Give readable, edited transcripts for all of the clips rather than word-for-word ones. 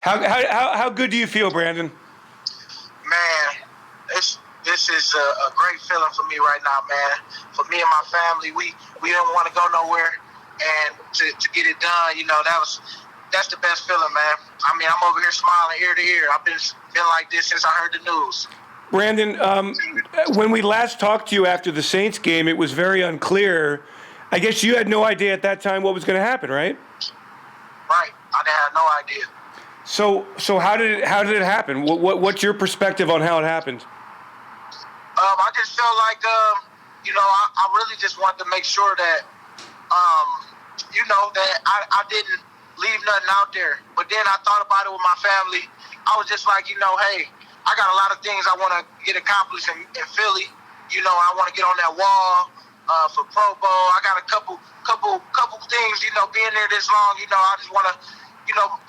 How good do you feel, Brandon? Man, this is a great feeling for me right now, man. For me and my family, we didn't want to go nowhere, and to get it done, that's the best feeling, man. I mean, I'm over here smiling ear to ear. I've been like this since I heard the news. Brandon, when we last talked to you after the Saints game, it was very unclear. I guess you had no idea at that time what was going to happen, right? Right. I had no idea. So how did it happen? What's your perspective on how it happened? I just felt like, I really just wanted to make sure that, that I didn't leave nothing out there. But then I thought about it with my family. I was just like, hey, I got a lot of things I want to get accomplished in Philly. I want to get on that wall for Pro Bowl. I got a couple things, being there this long, I just want to,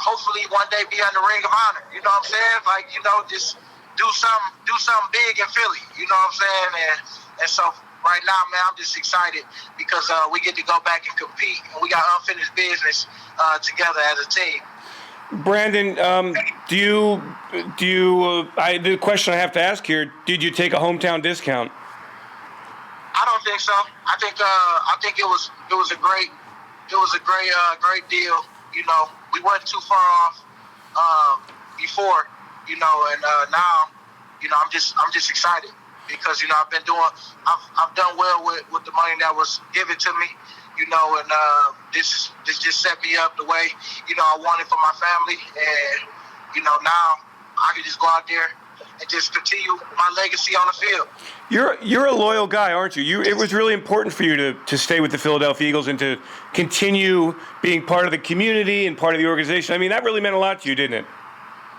hopefully one day be on the Ring of Honor. You know what I'm saying? Like, just do something big in Philly. You know what I'm saying? And so right now, man, I'm just excited because we get to go back and compete, and we got unfinished business together as a team. Brandon, the question I have to ask here, did you take a hometown discount? I don't think so. I think it was a great deal. We wasn't too far off before, and now, I'm just excited because I've done well with the money that was given to me, and this just set me up the way I wanted for my family, and now I can just go out there and just continue my legacy on the field. You're a loyal guy, aren't you? It was really important for you to stay with the Philadelphia Eagles and to continue being part of the community and part of the organization. I mean, that really meant a lot to you, didn't it?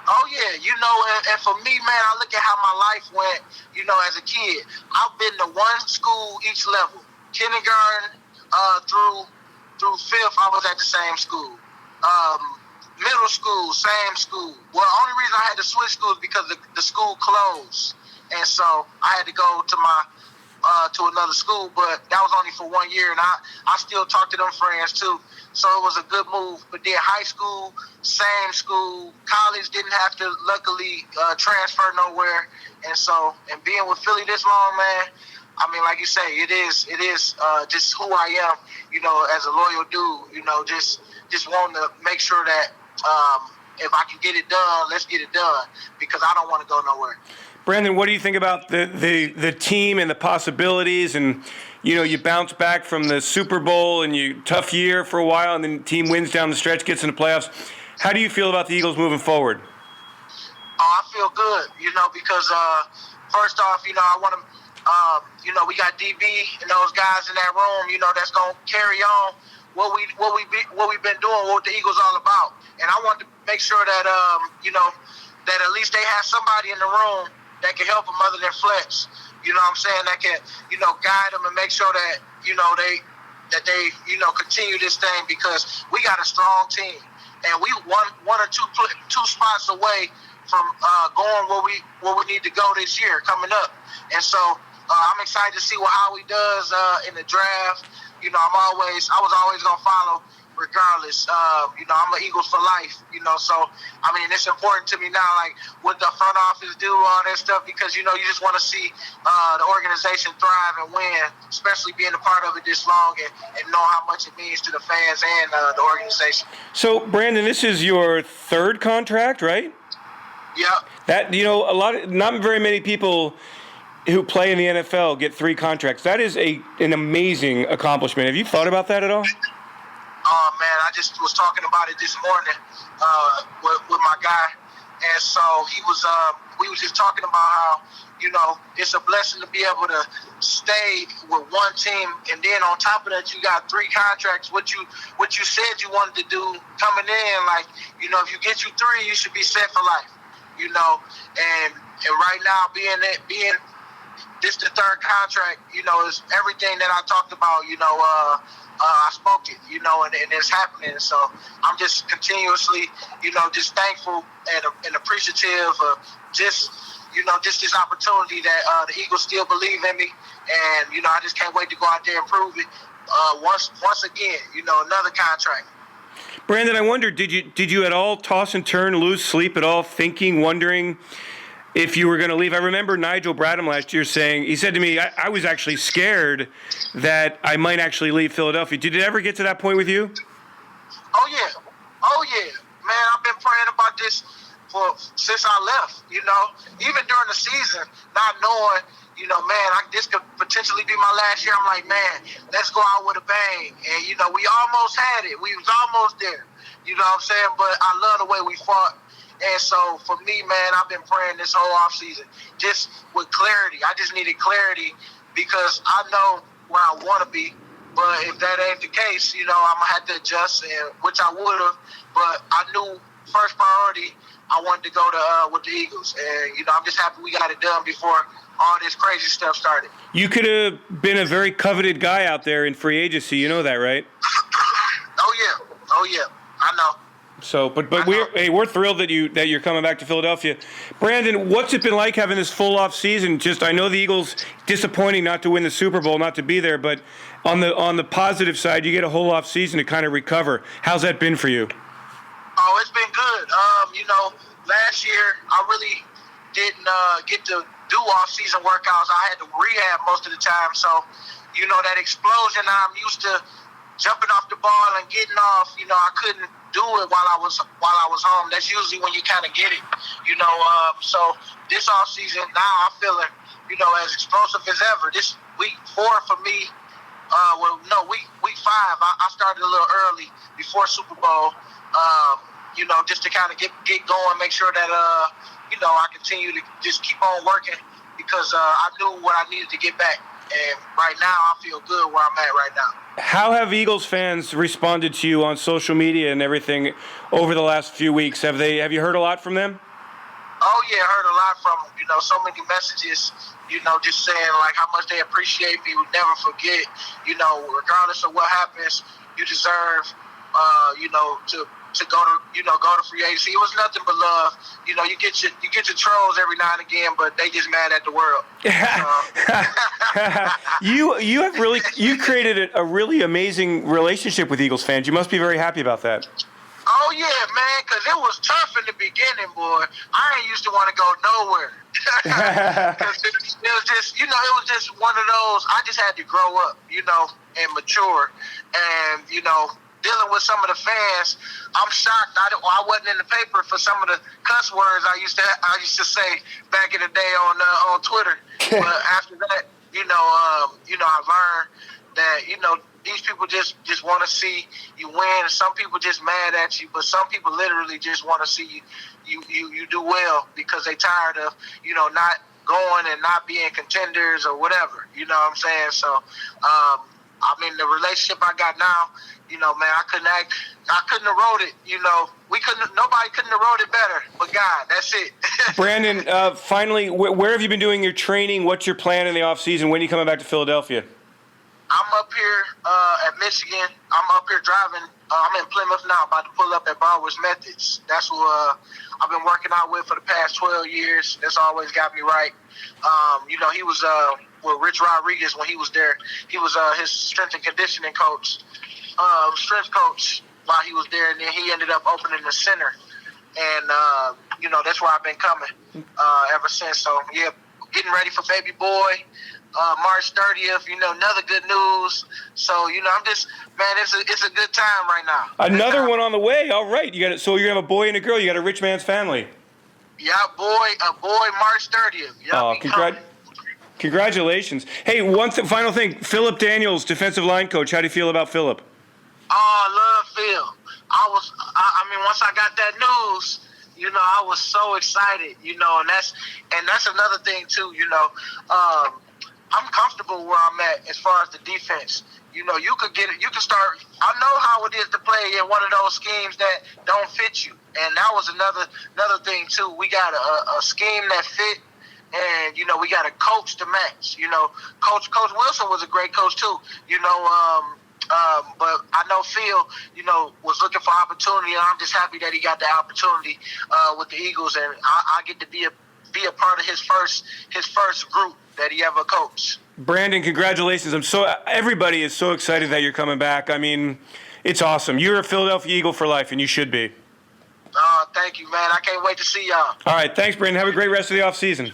Oh, yeah. And for me, man, I look at how my life went, as a kid. I've been to one school each level. Kindergarten through fifth, I was at the same school. Middle school, same school. Well, the only reason I had to switch schools because the school closed. And so I had to go to to another school, but that was only for 1 year, and I still talk to them friends too. So it was a good move. But then high school, same school, college didn't have to luckily transfer nowhere, and being with Philly this long, man. I mean, like you say, it is just who I am, as a loyal dude. Just wanting to make sure that if I can get it done, let's get it done because I don't want to go nowhere. Brandon, what do you think about the team and the possibilities? And, you bounce back from the Super Bowl and tough year for a while, and then the team wins down the stretch, gets in the playoffs. How do you feel about the Eagles moving forward? I feel good, because first off, I want to, we got DB and those guys in that room, that's going to carry on what we've been doing, what the Eagles all about. And I want to make sure that, that at least they have somebody in the room that can help them other than Flex. You know what I'm saying? That can, guide them and make sure that, they continue this thing because we got a strong team. And we one or two spots away from going where we need to go this year coming up. And so I'm excited to see what Howie does in the draft. I was always going to follow regardless. I'm an Eagles for life, so, I mean, it's important to me now, like, what the front office do, all that stuff, because, you just want to see the organization thrive and win, especially being a part of it this long and know how much it means to the fans and the organization. So, Brandon, this is your third contract, right? Yeah. That, not very many people who play in the NFL get 3 contracts. That is an amazing accomplishment. Have you thought about that at all? Oh, man, I just was talking about it this morning with my guy. And so we was just talking about how, it's a blessing to be able to stay with one team. And then on top of that, you got 3 contracts. What you said you wanted to do coming in, like, if you get you 3, you should be set for life, And right now, being this the third contract, is everything that I talked about, I spoke it, and it's happening. So I'm just continuously, just thankful and appreciative of just this opportunity that the Eagles still believe in me. And, I just can't wait to go out there and prove it once again, another contract. Brandon, I wonder, did you at all toss and turn, lose sleep at all, wondering if you were going to leave? I remember Nigel Bradham last year saying, he said to me, I was actually scared that I might actually leave Philadelphia. Did it ever get to that point with you? Oh yeah, man. I've been praying about this since I left. Even during the season, not knowing, this could potentially be my last year. I'm like, man, let's go out with a bang. And we almost had it. We was almost there. You know what I'm saying? But I love the way we fought. And so for me, man, I've been praying this whole offseason just with clarity. I just needed clarity because I know where I want to be. But if that ain't the case, I'm going to have to adjust, which I would have. But I knew first priority, I wanted to go to with the Eagles. And, I'm just happy we got it done before all this crazy stuff started. You could have been a very coveted guy out there in free agency. You know that, right? Oh, yeah. I know. So, but we're thrilled that you're coming back to Philadelphia. Brandon, what's it been like having this full off season? Just, I know the Eagles, disappointing not to win the Super Bowl, not to be there, but on the positive side, you get a whole off season to kind of recover. How's that been for you? Oh, it's been good. Last year I really didn't get to do off season workouts. I had to rehab most of the time, so that explosion I'm used to jumping off the ball and getting off. I couldn't do it while I was home. That's usually when you kind of get it. So this off season now I'm feeling as explosive as ever. This week 4 for me. Week 5. I started a little early before Super Bowl. Just to kind of get going, make sure that I continue to just keep on working because I knew what I needed to get back. And right now, I feel good where I'm at right now. How have Eagles fans responded to you on social media and everything over the last few weeks? Have you heard a lot from them? Oh yeah, I heard a lot from them. So many messages. Just saying like how much they appreciate me. We never forget. Regardless of what happens, you deserve. To go to free agency. It was nothing but love. You get your trolls every now and again, but they just mad at the world. You created a really amazing relationship with Eagles fans. You must be very happy about that. Oh yeah, man, because it was tough in the beginning, boy. I ain't used to want to go nowhere. Because it was just, it was just one of those. I just had to grow up, and mature, and dealing with some of the fans. I'm shocked. I wasn't in the paper for some of the cuss words I used to say back in the day on Twitter. But after that, I learned that these people just want to see you win. Some people just mad at you, but some people literally just want to see you do well because they tired of not going and not being contenders or whatever. You know what I'm saying? So the relationship I got now, man, I couldn't have wrote it. Nobody couldn't have wrote it better. But God, that's it. Brandon, finally, where have you been doing your training? What's your plan in the off season? When are you coming back to Philadelphia? I'm up here at Michigan. I'm up here driving. I'm in Plymouth now, about to pull up at Barber's Methods. That's who I've been working out with for the past 12 years. That's always got me right. He was with Rich Rodriguez when he was there. He was his strength and conditioning coach. Strength coach while he was there, and then he ended up opening the center, and that's where I've been coming ever since. So yeah, getting ready for baby boy, March 30th. Another good news. So I'm just, man, it's a good time right now. Another one on the way. All right, you got it. So you have a boy and a girl. You got a rich man's family. Yeah, a boy, March 30th. Yeah, congratulations. Hey, final thing. Phillip Daniels, defensive line coach. How do you feel about Phillip? Oh, I love Phil. Once I got that news, I was so excited, and that's another thing too, I'm comfortable where I'm at as far as the defense. You could get it, you can start. I know how it is to play in one of those schemes that don't fit you, and that was another thing too. We got a scheme that fit, and we got a coach to match. Coach Wilson was a great coach too. But I know Phil, was looking for opportunity, and I'm just happy that he got the opportunity with the Eagles, and I get to be a part of his first group that he ever coached. Brandon, congratulations! Everybody is so excited that you're coming back. It's awesome. You're a Philadelphia Eagle for life, and you should be. Thank you, man. I can't wait to see y'all. All right, thanks, Brandon. Have a great rest of the offseason.